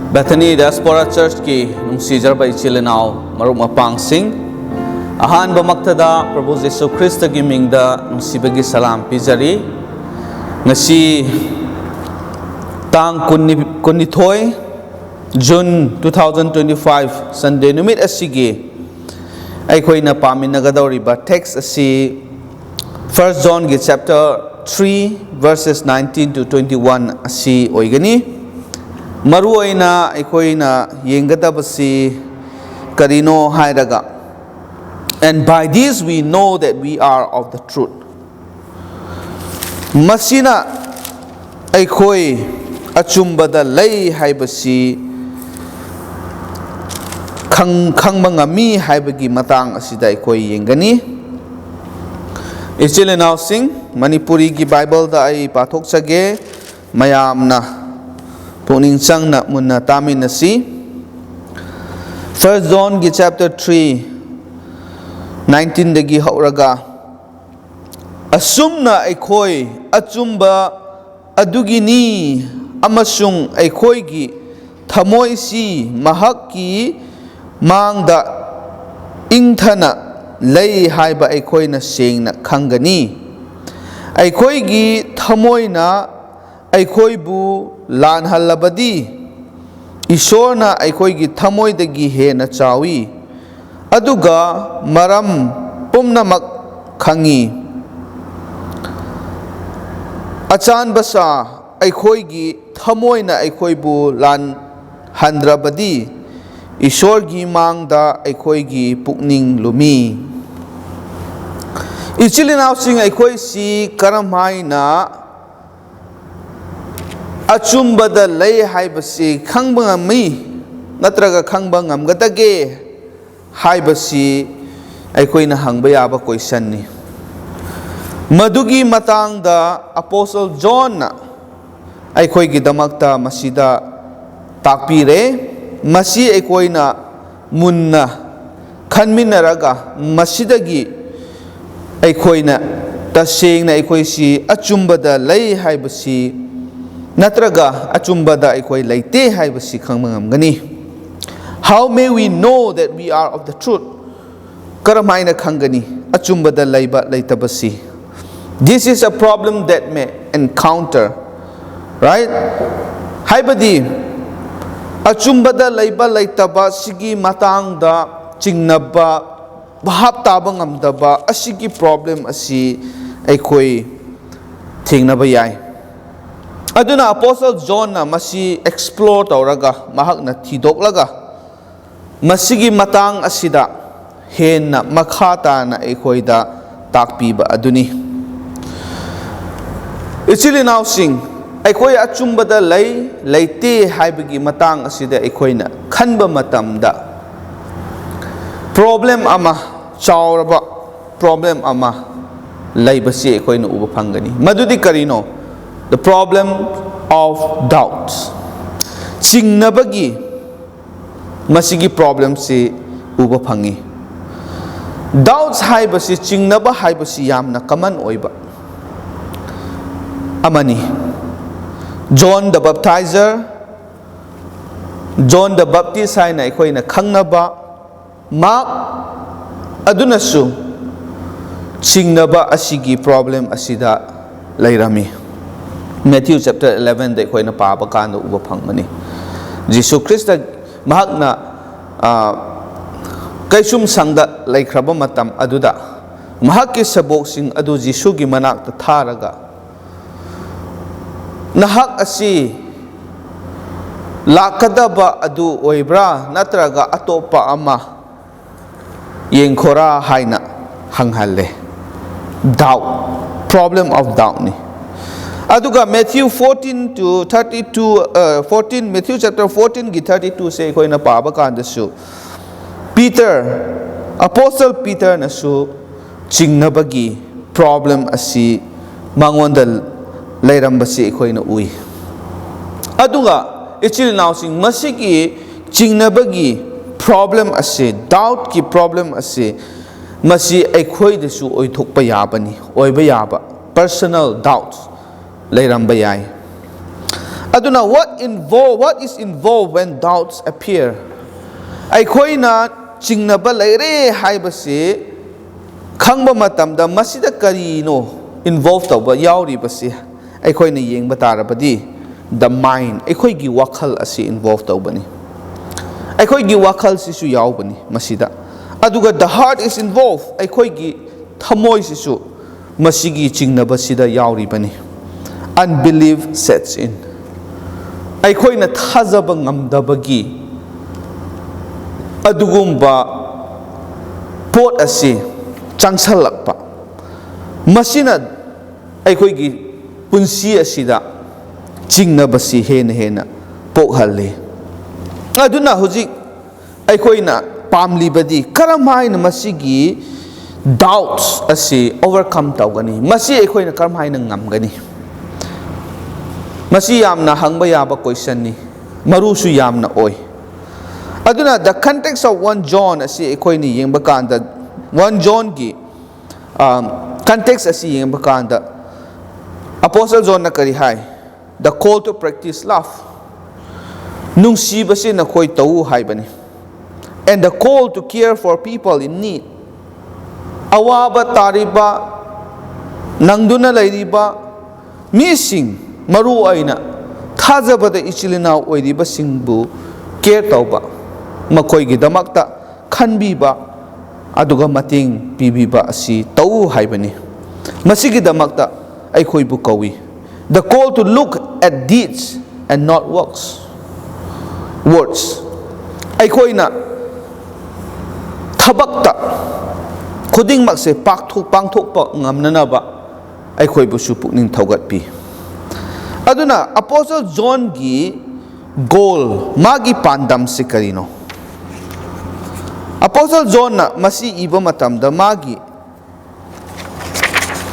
Bethany Diaspora Church ki nungsijar ba ichilinao maruk mapang sing ahan ba maktada Prabhu Jesu Christ ki mingda nungsibagi salam pizari ngasi tang kunithoi June 2025 Sunday numit asigi Eikhoi na paminagadawri ba text asi 1 John ki chapter 3 verses 19 to 21 asi oigani Maruaina Eikoina yengadabasi karino hairaga. And by this we know that we are of the truth. Masina Eikhoi Achumba da lay haibasi Khanggani haibagi matang asida Eikhoi yengani. Ichilinaw sing Manipuri ki Bible da ay pathok sage mayamna Puning Sengna munna tamin nasi 1 John ki chapter 3 19 dagi hauraga Asumna Eikhoi Achumba Adugini amasung Eikhoi ki thamoi si mahakki mangda ingthana lay haiba Eikhoi na Sengna Khanggani Eikhoi gi thamoi na Eikhoi bu lan halabadi Ishorna Eikhoi gi thamoi dagi he na chawi aduga maram pumnamak khangi achan basa Eikhoi gi thamoi na Eikhoi bu lan handrabadi Ishor gi mangda Eikhoi gi pukning lumi ichilinaw sing Eikhoi si karamhai na Achumba da lay haibasi khangbangami natraga khangbangam gadage haibasi Eikhoi na hangba yaba question ni madugi matang da Apostle John na Eikhoi gi damakta masida takpire masi Eikhoi na munna khanminaraga masidagi Eikhoi na tasengna Eikhoi si achumba da lay haibasi Natraga achumba da Eikhoi laite haibasi khangmangamgani. How may we know that we are of the truth? Karamaina Khanggani achumba da laiba laitabasi. This is a problem that may encounter, right? Haibadi achumba da laiba laitaba sigi matang da chingnaba bahap tabangam daba asigi problem asi Eikhoi thingnaba yai. Aduna Apostle John na masi explore tauraga mahak na thidok masigi matang asida hen na makhata na Eikhoi da takpiba aduni ichilinaw sing Eikhoi achumba da laite haibagi matang asida Eikhoi na khanba matamda problem ama chauraba problem ama laibasi Eikhoi na uba phangani madudi karino the problem of doubts. Chingnabagi masigi problem si uba phangi. Doubts haibasi chingnaba haibasi yamna kaman oiba. Amani. John the Baptizer, John the Baptist haina Eikhoi na khangnaba Mark adunasu chingnaba asigi problem asida lairami. Matthew chapter 11 da Eikhoi na paba kan uba phangmani Jesu Christ mahak na kaisum sangda laikhraba matam aduda mahak ki sabok sing adu Jesu gi manak ta tharaga nahak asi lakadaba adu oibra natraga atopa ama yengkhora haina hanghalle doubt problem of doubt ni Aduga Matthew 14 to 32 14 Matthew chapter 14 gi 32 se Eikhoi na paba kan dasu Peter Apostle Peter na su chingnabagi problem asi mangonda lairambasi Eikhoi na ui Aduga ichilinaw sing masigi chingnabagi problem asi doubt ki problem asi masi Eikhoi dasu oithokpa yabani oiba yaba personal doubts lairamba yai Aduna what is involved when doubts appear? Aikhoina chingnaba leire haibasi khangba matamda masida karino involved tawba yauribasi aikhoina yengba tarabadi the mind aikhoigi wakhal asi involved tawbani aikhoigi wakhal sisu yaubani masida aduga the heart is involved aikhoigi thamoi sisu masigi chingnaba sida yauribani unbelief sets in aikhoina thazaba ngamdabagi adugumba pot asi changsalakpa masina aikhoigi punsi asida chingnabasi hena pokhalli aduna hujik aikhoina pamlibadi karamaina masigi doubts asi overcome tawgani masi aikhoina karamaina ngamgani masi yamna hangba yaba question ni marusu yamna oi aduna the context of 1 John asi aikhoina yengba kanda 1 John gi context asi yengba kanda Apostle John na kari hai the call to practice love nungsibasi na khoi tau haibani and the call to care for people in need awaba tariba nangduna lairiba mising maru aina thajabada ichilina oiriba singbu care tauba makhoi gi damakta khanbiba aduga mating pibiba asi tau haibani masigi damakta aikhoi bu kawi the call to look at deeds and not words aikhoina thabakta khuding makse pangthokpa ngamnanaba aikhoi bu su pukning thogatpi aduna Apostle John gi goal magi pandam se karino Apostle John na masi iba matamda magi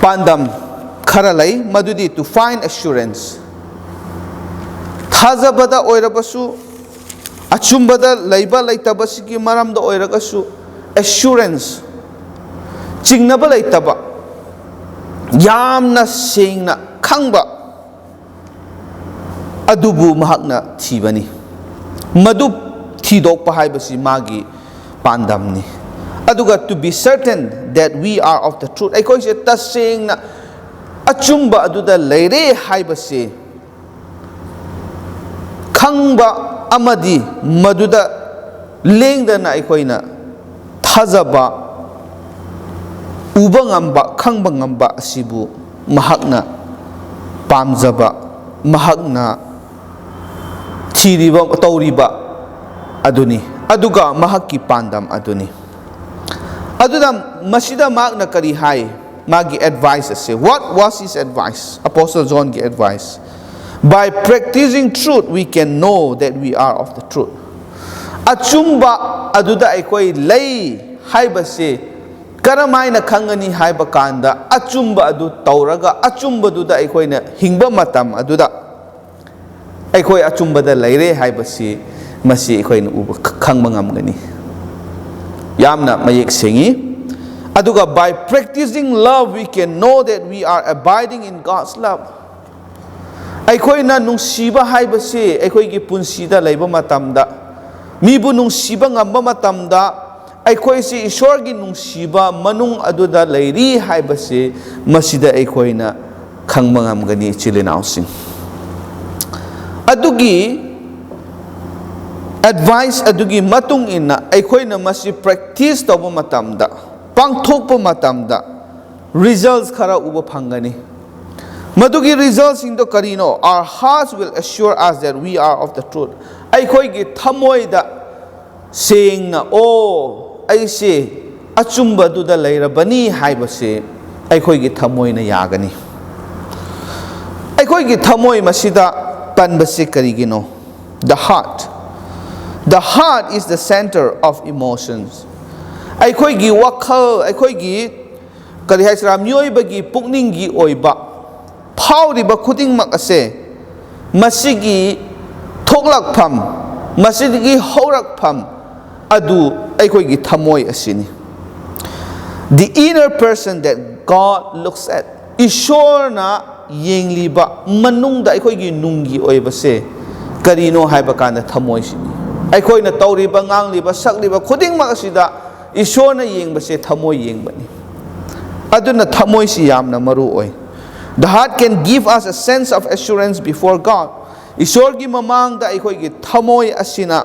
pandam kharalai madudi to find assurance thazabada oirabasu achumbada laiba laitabasigi maramda oiragasu assurance chingnaba laitaba yamna sengna khangba adubu mahakna thibani madu thidokpa haibasi magi pandamni aduga to be certain that we are of the truth aikoi se tasengna achumba aduda leire haibasi khangba amadi maduda lengdana aikhoina thazaba uba ngamba khangba ngamba asibu mahakna pamjaba mahakna thiriba tawriba aduni aduga mahakki pandam aduni aduda masida magna kari hai magi advice ase what was his advice Apostle John gi advice by practicing truth we can know that we are of the truth achumba aduda aikoi lei haibase karamaina khangani haiba kanda achumba adu tauraga achumba duda aikoina hingba matam aduda aikoi achumba da leire haibase masi aikoina uba khangba ngamgani yamna mayek sengi aduga by practicing love we can know that we are abiding in God's love aikhoina nungsiba haibase aikhoigi punsida leiba matamda mibu nungsiba ngamba matamda aikhoi si ishorgi nungsiba manung aduda leiri haibase masida aikhoina khangba ngamgani chilinausin adugi advice adugi matung inna aikhoina masi practice tawba matamda pangthokpa matamda results khara uba phangani madugi results in the karino our hearts will assure us that we are of the truth aikoi gi thamoi da sengna o aise achumba du da leirabani haibase aikoi gi thamoi na yagani aikoi gi thamoi masida tanbase karigino the heart is the center of emotions aikoi gi wakhal aikoi gi kari haisra myoi bagi pukning gi oiba phawriba khudingmak ase masigi thoklakpham masigi haurakpham adu aikoi gi thamoi asini the inner person that God looks at ishorna yengliba manungda Eikhoi nungi oibase karino haiba kanda thamoi sini Eikhoi na tauriba ngangliba sakliba khudingmak asida Ishorna yengbase thamoi yengbani aduna thamoi si yamna maru oi. The heart can give us a sense of assurance before God. Ishorgi mamangda Eikhoi thamoi asina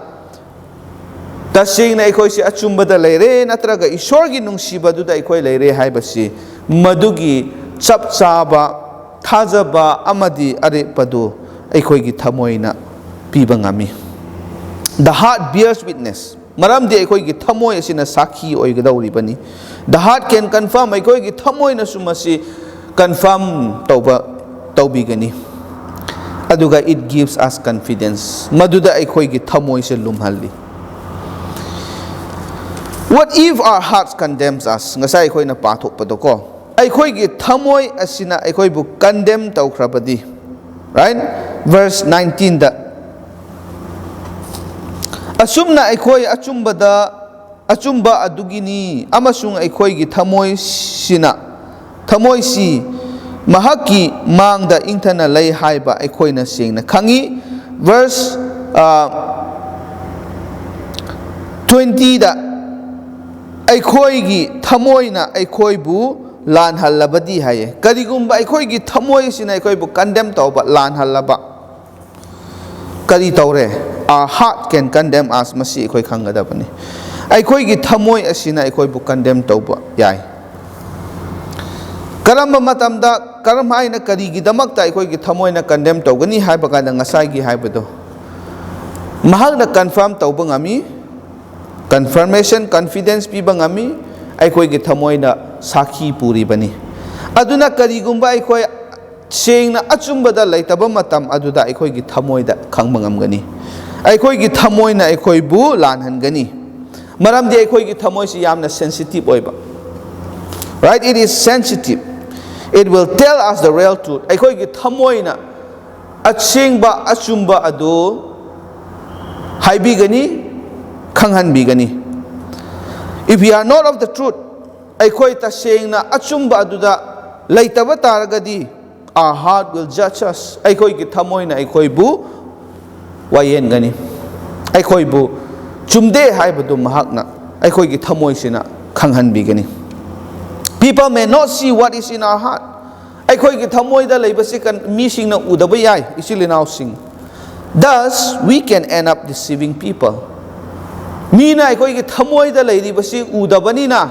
tasingna Eikhoi si achumba da leire natraga Ishorgi nungsibadu da Eikhoi leire haibasi madugi chap chaba thajaba amadi arepadu Eikhoi thamoina piba ngami. The heart bears witness. Maramdi Eikhoi thamoi asina sakhi oigadauribani. The heart can confirm Eikhoi thamoi na sumasi confirm taubigani. Aduga it gives us confidence. Maduda Eikhoi thamoi se lumhalli. What if our hearts condemns us? Ngasai Eikhoi na pathok padoko. Eikhoi thamoi asina Eikhoi bu condemn taukrabadi. Right? Verse 19 da. Asumna Eikhoi achumba adugini amasung Eikhoi thamoi sina thamoi si mahaki mangda ingthana lay haiba Eikhoi na sengna khangi. Verse 20 da Eikhoi thamoi na Eikhoi bu lan halabadi haye karigumba Eikhoi thamoi sina Eikhoi bu condemn tauba lan halaba kari taure. Our heart can condemn us masi Eikhoi khangadabani. Eikhoi thamoi asina Eikhoi bu condemn tauba yai. Karamba matamda karam haina karigi damakta Eikhoi thamoi na condemn taugani haiba kanda ngasai gi haibado mahak na confirm tauba ngami confirmation confidence piba ngami Eikhoi thamoi na sakhi puri bani. Aduna karigumba Eikhoi Sengna achumba da laitaba matam aduda Eikhoi thamoi da khangba ngamgani. Eikhoi thamoi na Eikhoi bu lanhangani. Maramdi Eikhoi thamoi si yamna sensitive oiba. Right? It is sensitive. It will tell us the real truth. Eikhoi thamoi na achengba achumba adu haibigani khanghanbigani. If we are not of the truth, Eikhoi tasengna achumba aduda laitaba taragadi, our heart will judge us. Eikhoi thamoi na Eikhoi bu wayen gani. Eikhoi bu chumde haibadu mahakna Eikhoi thamoi sina khanghanbigani. People may not see what is in our heart. Eikhoi thamoi da leibasi kan mi singna udaba yai isilinaw sing. Thus we can end up deceiving people. Mina Eikhoi thamoi da leibasi udabani na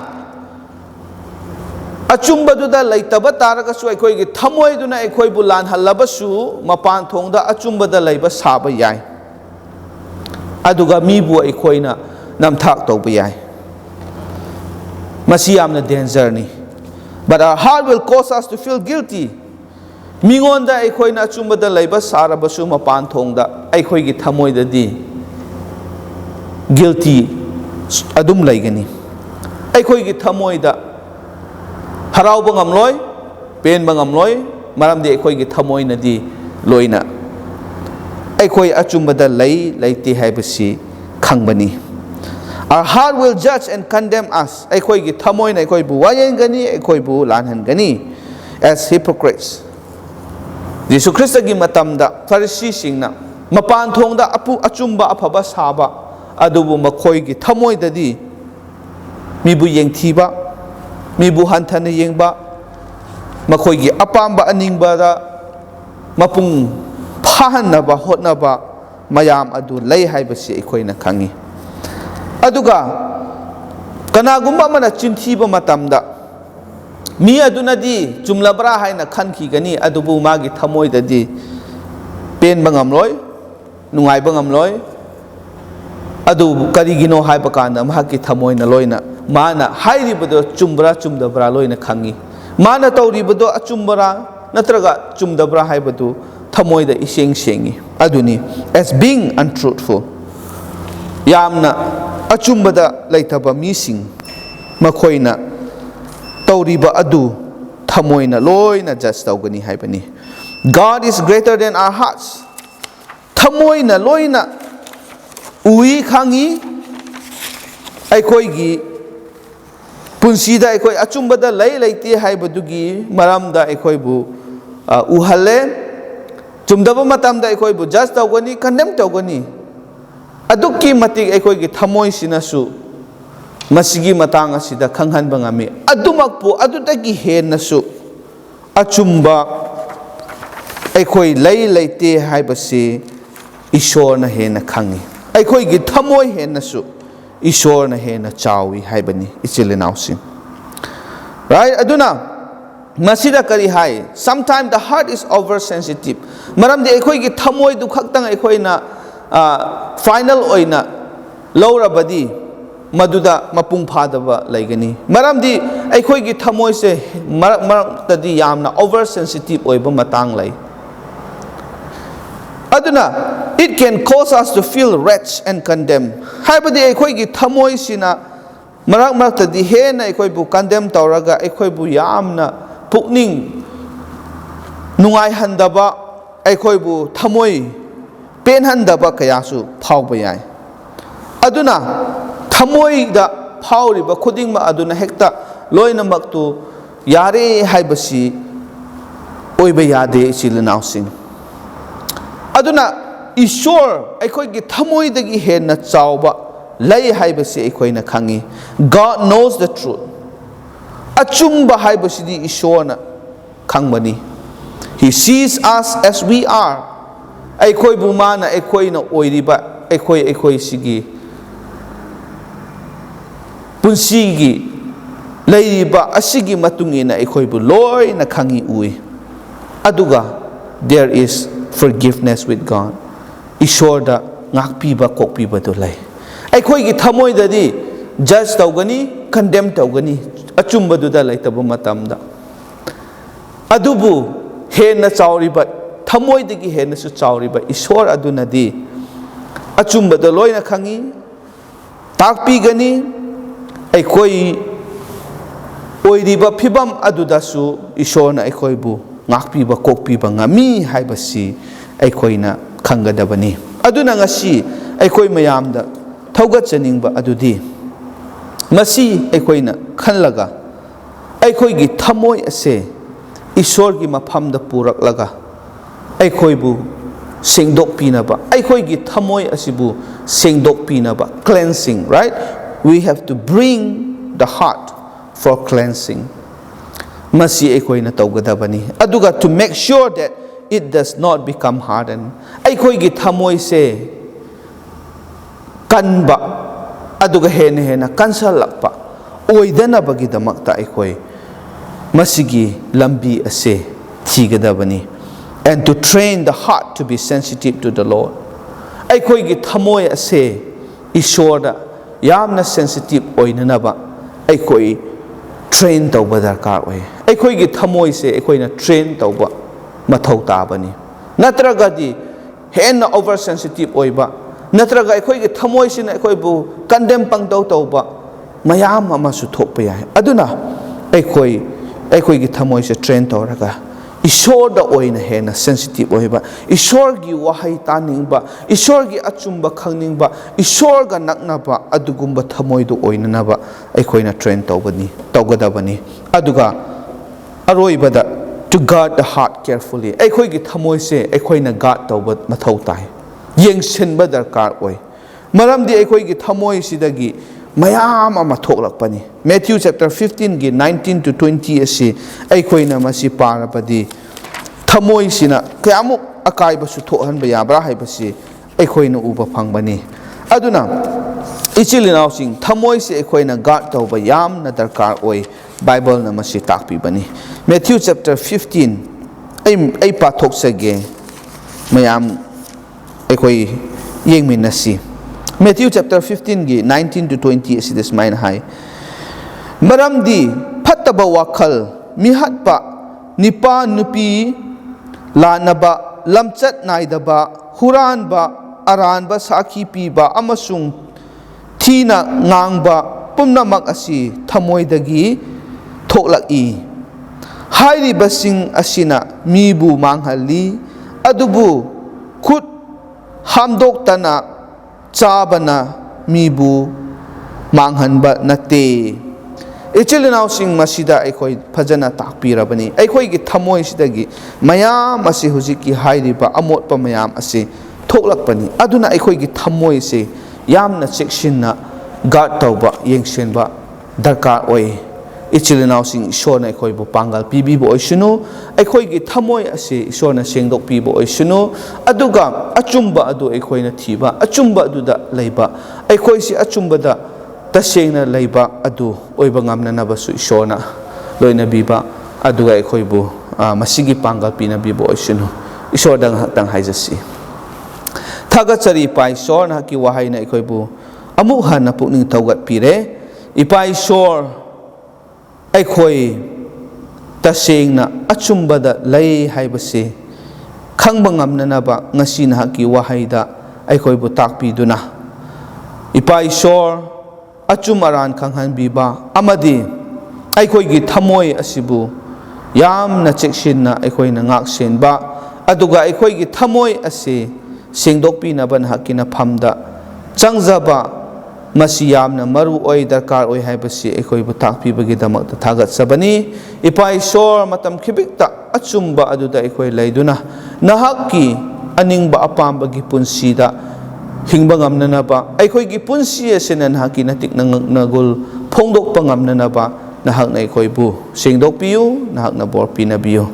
achumba du da laitaba taraga su Eikhoi thamoi du na Eikhoi bu lan halabasu mapan thongda achumba da leiba saba yai. Aduga mi bu Eikhoi na namthak tauba yai. Masi yamna danger ni. But our heart will cause us to feel guilty. Mingonda Eikhoi na achumba da leiba sarabasu mapan thongda Eikhoi thamoi da di guilty adum laigani. Eikhoi thamoi da harau bangam loy, pen bangam loy, maram di Eikhoi thamoi na di loina. Eikhoi achumba da laiti haibasi khangbani. Our heart will judge and condemn us. Eikhoi thamoi na Eikhoi bu wayen gani, Eikhoi bu lanhan gani as hypocrites. Jesu Christa gi matamda Pharisee singna mapan thongda achumba afaba saba adubu makhoi gi thamoi da di mibu yengthiba mibu hanthana yengba makhoi gi apamba aningba da mapung phahanaba hotnaba mayam adu lei haibasi Eikhoi na khangi. Aduga kanagumba mana chinthiba matamda mi aduna di chumlabra haina khanki gani adubu magi thamoi da di pen bangam loy nungai bangam loy adu karigino haiba kanda mahaki thamoi na loina mana hairibodo chumbra chumdabra loina khangi mana tauribodo achumbra natraga chumdabra haibadu thamoi da iseng sengi aduni as being untruthful yamna achumba da laitaba mising makhoina tauriba adu thamoina loina judge taugani haibani. God is greater than our hearts. Thamoina loina ui khangi Eikhoi gi punsida Eikhoi achumba da laiti haibadugi maramda Eikhoi bu uhale chumdaba matamda aikhoibu judge tawgani condemn tawgani adukki matik aikhoigi thamoi sinasu masigi matang asida khanghanba ngami adumakpu adutagi hennasu achumba aikhoi lei leite haibasi ishorna hena khangi aikhoi gi thamoi hennasu ishorna hena chawi haibani ichilinausi right aduna masida kari hai sometimes the heart is oversensitive maram de aikhoi gi thamoi du khaktang aikhoi na final oina laurabadi maduda mapung phadaba laigani maram di aikhoi gi thamoi se maram tadi yamna oversensitive oiba matang lai aduna it can cause us to feel wretched and condemned haibadi aikhoi gi thamoi sina marak marak tadi hena aikhoi bu condemn tawraga aikhoi bu yamna pukning nungai handaba aikhoi bu thamoi pen handaba kayasu phawba yai aduna thamoi da phawriba khudingma aduna hekta loina maktu yare haibasi oiba yade silinausin aduna ishor aikhoi gi thamoi dagi henna chawba lay haibasi aikhoi na khangi God knows the truth achumba haibasi di ishorna khangbani he sees us as we are aikhoi bumana aikhoi na oiriba aikhoi sigi punsigi leiriba asigi matungina aikhoi bu loi na khangi ui aduga there is forgiveness with God ishorda ngakpiba kokpiba do lai aikhoi gi thamoi dadi judge tawgani condemn tawgani achumba duda laitaba matamda adubu henna chawriba thamoi dagi henna su chawriba ishor adunadi achumba do loina khangi takpi gani aikhoi oiriba phibam adudasu ishorna aikhoi bu ngakpiba kokpiba ngami haibasi aikoina khangadabani aduna ngasi aikoi mayamda thaugatjaningba adudi masi aikoina khanlaga aikoigi thamoi ase ishorgi mafamda puraklaga aikoibu sengdokpinaba aikoigi thamoi asibu sengdokpinaba cleansing right we have to bring the heart for cleansing masi aikoina tawgadabani aduga to make sure that it does not become hardened aikoi gi thamoi se kanba aduga hena kansalakpa oidana bagi damakta aikoi masigi lambi ase thigadabani and to train the heart to be sensitive to the Lord aikoi gi thamoi ase ishorda yamna sensitive oinanaba aikoi train tawba darkar oi aikoi gi thamoi se aikoina train tawba mathau tabani natragadi henna oversensitive oiba natraga akhoi gi thamoi sin akhoi bu condemn pangdau tauba mayam ama su thokpa yai aduna akhoi gi thamoi se train tawraga ishor da oina henna sensitive oiba ishor gi wahai taningba ishor gi achumba khangningba ishor ga naknaba adugumba thamoi du oina naba akhoina train tawbani tawgadabani aduga aroibada to guard the heart carefully aikhoi gi thamoi se aikhoina guard tawba mathau tai yengsenba darkar oi maramdi aikhoi gi thamoi sidagi mayam ama thoklakpani Matthew chapter 15 gi 19 to 20 asi aikhoina masi parapadi thamoi sina kyamu akai basu thohanba yabra haibasi aikhoina uba phangbani aduna ichilinau sing thamoi se aikhoina guard tawba yam na darkar oi Bible na masi takpi bani Matthew chapter 15 ay pathok sage mayam aikoi yengminasi Matthew chapter 15 gi 19 to 20 is this mine high maramdi phattaba wakhal mihatpa nipa nupi lanaba lamchat naidaba huranba aranba sakhi piba amasung thina ngangba pumnamak asi thamoidagi thoklaki hairibasing asina mibu manghalli adubu khut hamdoktana chabana mibu manghanba nate ichil inausing masida Eikhoi phajana takpirabani Eikhoi gi thamoi sidagi mayam asi hujiki hairiba amotpa mayam asi thoklakpani aduna Eikhoi gi thamoi se yamna chekshinna guard tauba yengshenba darkar oi ichil inausing ishorna Eikhoi bu pangal pibi bo oisunu Eikhoi gi thamoi asi ishorna sengdok pi bo oisunu aduga achumba adu Eikhoi na thiba achumba aduda leiba Eikhoi si achumba da tasengna leiba adu oiba ngamna nabasu ishorna loina biba aduga Eikhoi bu masigi pangal pina bibo oisunu ishor dang hatang haijasi thagachari pai shor na ki wahai na Eikhoi bu amu hana pukning taugat pire ipai shor Eikhoi tasengna achumba da lei haibase khangba ngamna naba ngasi na ki wahai da Eikhoi bu takpiduna ipai shor achumaran khanghan biba amadi Eikhoi gi thamoi asibu yamna chekshinna Eikhoi na ngak senba aduga Eikhoi gi thamoi ase sengdokpi na ban hakina phamda changjaba masi yamna maru oi darkar oi haibasi Eikhoi bu takpibagi damak thagat sabani ipai shor matam khibikta achumba aduda Eikhoi leiduna nahakki aningba apambagi punsida hingba ngamna naba Eikhoi gi punsi asenan haki natik nagul phongdok pangamna naba nahak na Eikhoi bu sengdok piu nahak na bor pinabiu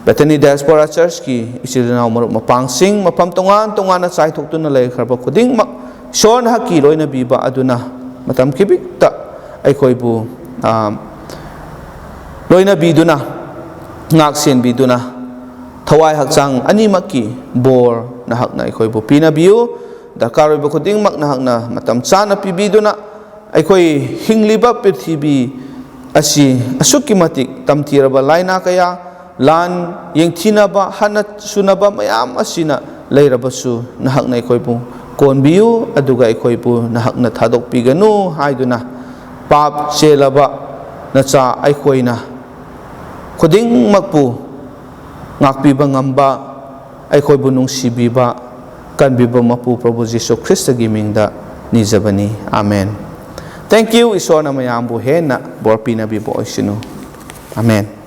Bethany Diaspora Church ki isilinaw marup mapangsing mapam tongan na chai thoktuna lei kharba khuding mak shon haki loina biba aduna matam kibik ta Eikhoi bu loina biduna ngak sen biduna thawai hakchang ani makki bor nahak na Eikhoi bu pinabiu darkar oiba khuding mak nahak na matam chana pibiduna Eikhoi hingliba prithibi asi asukki matik tamtiraba laina kaya lan yengthinaba hanat sunaba mayam asina leirabasu nahak na Eikhoi bu konbiu aduga Eikhoi bu nahak na thadok piganu haiduna pap chelaba nacha Eikhoi na khuding makpu ngakpiba ngamba Eikhoi bu nungsibiba kanbiba mapu Prabhu Jesu Christ gimingda nijabani amen. Thank you isor na mayam bu hena bor pinabi bo oisinu amen.